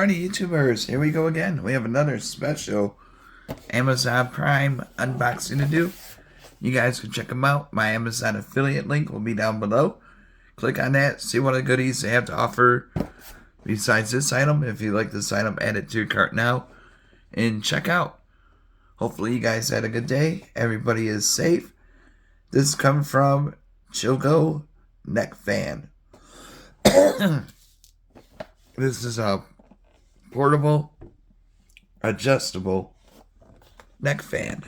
Alrighty, YouTubers, here we go again. We have another special Amazon Prime unboxing to do. You guys can check them out. My Amazon affiliate link will be down below. Click on that, see what goodies they have to offer besides this item. If you like this item, add it to your cart now and check out. Hopefully you guys had a good day. Everybody is safe. This is coming from ChillGo neck fan. This is a portable, adjustable neck fan.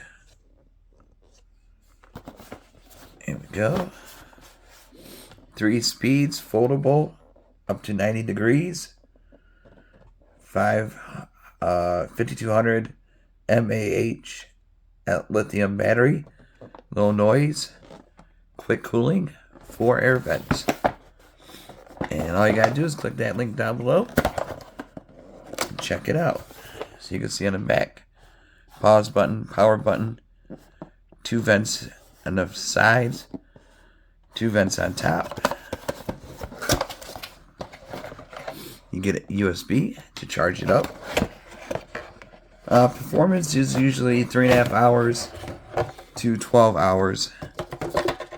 Here we go. 3 speeds, foldable, up to 90 degrees. 5200 mAh lithium battery. Low noise. Quick cooling. 4 air vents. And all you gotta do is click that link down below. And check it out. So you can see on the back. Pause button, power button. 2 vents on the sides. 2 vents on top. You get a USB to charge it up. Performance is usually 3.5 hours to 12 hours.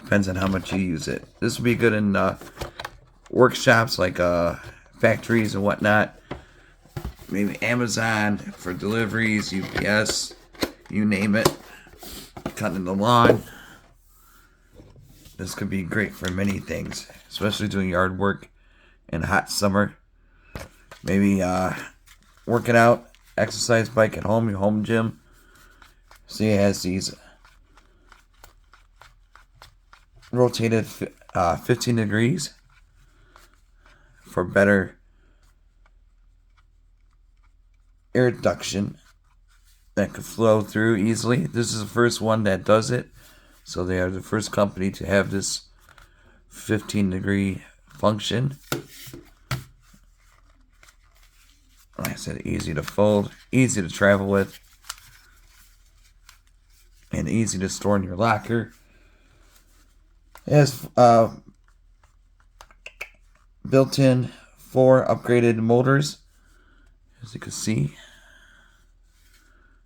Depends on how much you use it. This will be good in workshops like factories and whatnot. Maybe Amazon for deliveries, UPS, you name it. Cutting the lawn. This could be great for many things, especially doing yard work in hot summer. Maybe working out, exercise bike at home, your home gym. See, it has these rotated 15 degrees for better air duction that could flow through easily. This is the first one that does it. So they are the first company to have this 15-degree function. Like I said, easy to fold, easy to travel with, and easy to store in your locker. It has built-in 4 upgraded motors, as you can see.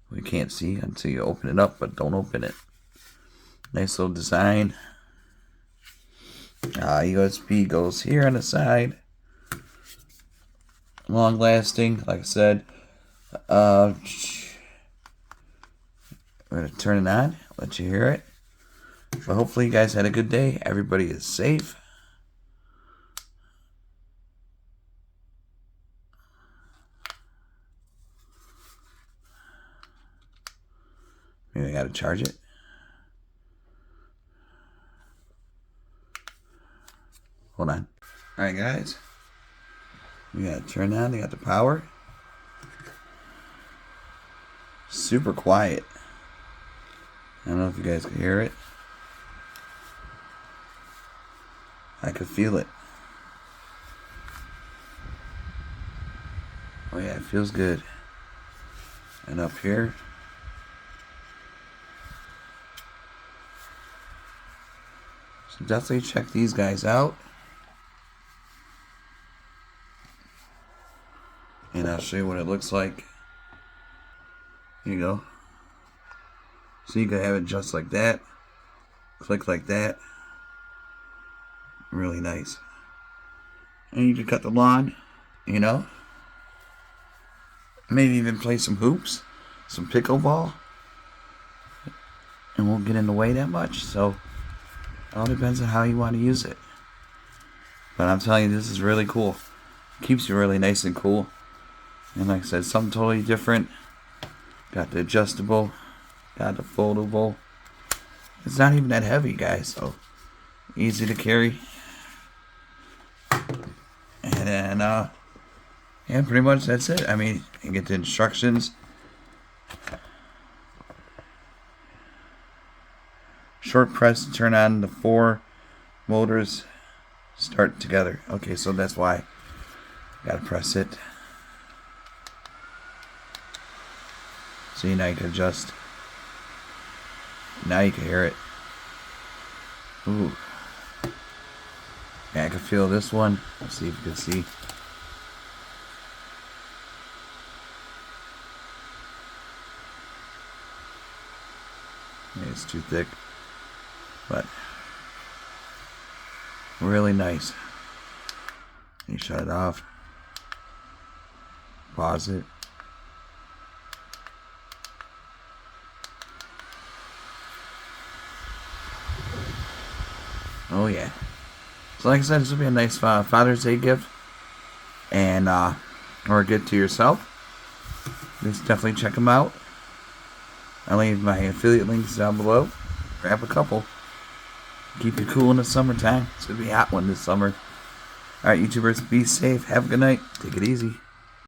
We can't see until you open it up, but don't open it. Nice little design. USB goes here on the side. Long lasting, like I said. I'm going to turn it on, let you hear it. But hopefully you guys had a good day. Everybody is safe. Maybe I got to charge it. Hold on. Alright guys. We got to turn on. They got the power. Super quiet. I don't know if you guys can hear it. I could feel it. Oh yeah, it feels good. And up here. So definitely check these guys out. And I'll show you what it looks like. Here you go. So you can have it just like that. Click like that. Really nice. And you can cut the lawn, you know. Maybe even play some hoops, some pickleball. And won't get in the way that much. So it all depends on how you want to use it. But I'm telling you, this is really cool. Keeps you really nice and cool. And like I said, something totally different. Got the adjustable. Got the foldable. It's not even that heavy, guys. So easy to carry. And then, yeah, pretty much that's it. I mean, you get the instructions. Short press to turn on the 4 motors. Start together. Okay, so that's why. Gotta press it. See, now you can adjust. Now you can hear it. Ooh. Yeah, I can feel this one. Let's see if you can see. It's too thick, but really nice. You shut it off, pause it. Oh yeah. So like I said, this would be a nice Father's Day gift, and or a gift to yourself. Just definitely check them out. I'll leave my affiliate links down below. Grab a couple. Keep you cool in the summertime. It's gonna be a hot one this summer. Alright, YouTubers, be safe. Have a good night. Take it easy.